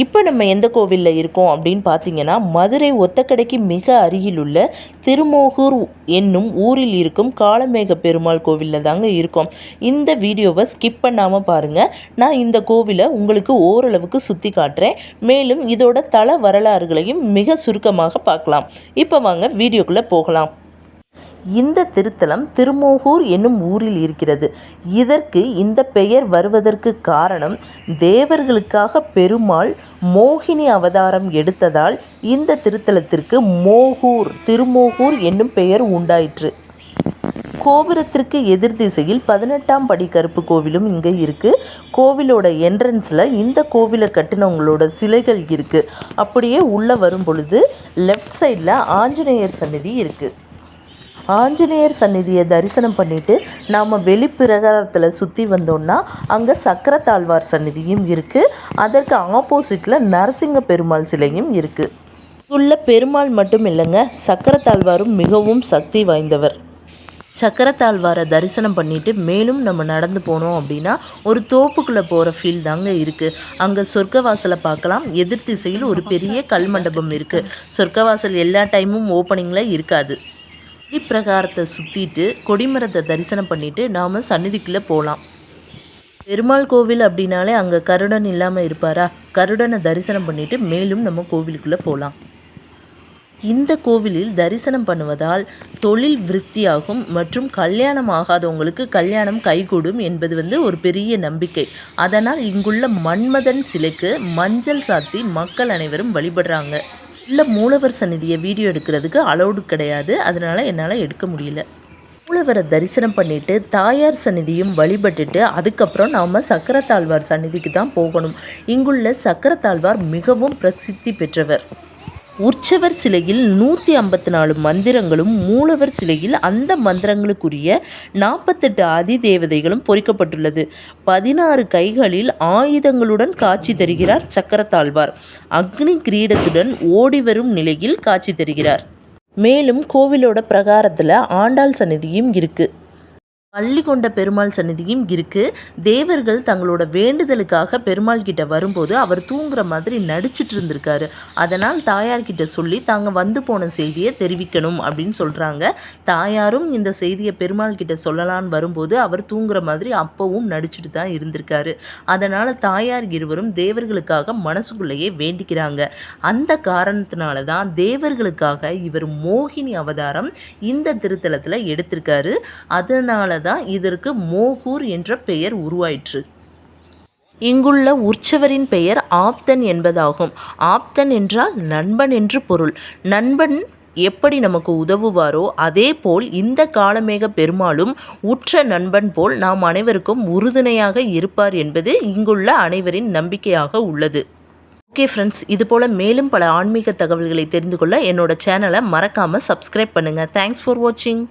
இப்போ நம்ம எந்த கோவிலில் இருக்கோம் அப்படின்னு பார்த்தீங்கன்னா, மதுரை ஒத்தக்கடைக்கு மிக அருகில் உள்ள திருமோகூர் என்னும் ஊரில் இருக்கும் காளமேக பெருமாள் கோவிலில் தாங்க இருக்கோம். இந்த வீடியோவை ஸ்கிப் பண்ணாமல் பாருங்கள். நான் இந்த கோவிலை உங்களுக்கு ஓரளவுக்கு சுற்றி காட்டுறேன். மேலும் இதோட தல வரலாறுகளையும் மிக சுருக்கமாக பார்க்கலாம். இப்போ வாங்க வீடியோக்குள்ளே போகலாம். இந்த திருத்தலம் திருமோகூர் என்னும் ஊரில் இருக்கிறது. இதற்கு இந்த பெயர் வருவதற்கு காரணம், தேவர்களுக்காக பெருமாள் மோகினி அவதாரம் எடுத்ததால் இந்த திருத்தலத்திற்கு திருமோகூர் என்னும் பெயர் உண்டாயிற்று. கோபுரத்திற்கு எதிர் திசையில் 18ஆம் படி கருப்பு கோவிலும் இங்கே இருக்குது. கோவிலோட என்ட்ரன்ஸில் இந்த கோவிலை கட்டினவங்களோட சிலைகள் இருக்குது. அப்படியே உள்ளே வரும் பொழுது லெஃப்ட் சைடில் ஆஞ்சநேயர் சன்னதி இருக்குது. ஆஞ்சநேயர் சந்நிதியை தரிசனம் பண்ணிவிட்டு நாம் வெளிப்பிரகாரத்தில் சுற்றி வந்தோம்னா அங்கே சக்கரத்தாழ்வார் சந்நிதியும் இருக்குது. அதற்கு ஆப்போசிட்டில் நரசிங்க பெருமாள் சிலையும் இருக்குது. உள்ள பெருமாள் மட்டும் இல்லைங்க, சக்கரத்தாழ்வாரும் மிகவும் சக்தி வாய்ந்தவர். சக்கரத்தாழ்வாரை தரிசனம் பண்ணிவிட்டு மேலும் நம்ம நடந்து போனோம் அப்படின்னா ஒரு தோப்புக்குள்ளே போகிற ஃபீல் தாங்க இருக்குது. அங்கே சொர்க்கவாசலை பார்க்கலாம். எதிர் திசையில் ஒரு பெரிய கல் மண்டபம் இருக்குது. சொர்க்கவாசல் எல்லா டைமும் ஓப்பனிங்கில் இருக்காது. பிரகாரத்தை சுற்றிட்டு கொடிமரத்தை தரிசனம் பண்ணிவிட்டு நாம் சந்நிதிக்குள்ளே போகலாம். பெருமாள் கோவில் அப்படின்னாலே அங்கே கருடன் இல்லாமல் இருப்பாரா? கருடனை தரிசனம் பண்ணிவிட்டு மேலும் நம்ம கோவிலுக்குள்ளே போகலாம். இந்த கோவிலில் தரிசனம் பண்ணுவதால் தொழில் விருத்தியாகும் மற்றும் கல்யாணம் ஆகாதவங்களுக்கு கல்யாணம் கைகூடும் என்பது ஒரு பெரிய நம்பிக்கை. அதனால் இங்குள்ள மன்மதன் சிலைக்கு மஞ்சள் சாத்தி மக்கள் அனைவரும் வழிபடுறாங்க. இல்லை, மூலவர் சந்நிதியை வீடியோ எடுக்கிறதுக்கு அலௌடு கிடையாது. அதனால் என்னால் எடுக்க முடியல. மூலவரை தரிசனம் பண்ணிவிட்டு தாயார் சந்நிதியும் வழிபட்டுட்டு அதுக்கப்புறம் நாம் சக்கரத்தாழ்வார் சந்நிதிக்கு தான் போகணும். இங்குள்ள சக்கரத்தாழ்வார் மிகவும் பிரசித்தி பெற்றவர். உற்சவர் சிலையில் 154 மந்திரங்களும், மூலவர் சிலையில் அந்த மந்திரங்களுக்குரிய 48 அதிதேவதைகளும் பொறிக்கப்பட்டுள்ளது. 16 கைகளில் ஆயுதங்களுடன் காட்சி தருகிறார் சக்கரத்தாழ்வார். அக்னி கிரீடத்துடன் ஓடிவரும் நிலையில் காட்சி தருகிறார். மேலும் கோவிலோட பிரகாரத்தில் ஆண்டாள் சந்நிதியும் இருக்குது. பள்ளிகொண்ட பெருமாள் சந்நிதியும் இருக்குது. தேவர்கள் தங்களோட வேண்டுதலுக்காக பெருமாள் கிட்ட வரும்போது அவர் தூங்குற மாதிரி நடிச்சிட்டு இருந்திருக்காரு. அதனால் தாயார்கிட்ட சொல்லி தாங்க வந்து போன செய்தியை தெரிவிக்கணும் அப்படின்னு சொல்கிறாங்க. தாயாரும் இந்த செய்தியை பெருமாள் கிட்ட சொல்லலான்னு வரும்போது அவர் தூங்குற மாதிரி அப்பவும் நடிச்சுட்டு தான் இருந்திருக்காரு. அதனால் தாயார் இருவரும் தேவர்களுக்காக மனசுக்குள்ளேயே வேண்டிக்கிறாங்க. அந்த காரணத்தினால தான் தேவர்களுக்காக இவர் மோகினி அவதாரம் இந்த திருத்தலத்தில் எடுத்திருக்காரு. அதனால தான் இதற்கு மோகூர் என்ற பெயர் உருவாயிற்று. இங்குள்ள உற்சவரின் பெயர் ஆப்தன் என்பதாகும். ஆப்தன் என்றால் நண்பன் என்று பொருள். நண்பன் எப்படி நமக்கு உதவுவாரோ அதே போல் இந்த காளமேக பெருமாளும் உற்ற நண்பன் போல் நாம் அனைவருக்கும் உறுதுணையாக இருப்பார் என்பது இங்குள்ள அனைவரின் நம்பிக்கையாக உள்ளது. ஓகே ஃப்ரெண்ட்ஸ், இது போல் மேலும் பல ஆன்மீக தகவல்களை தெரிந்து கொள்ள என்னோட சேனலை மறக்காமல் சப்ஸ்கிரைப் பண்ணுங்கள். தேங்க்ஸ் ஃபார் வாட்சிங்.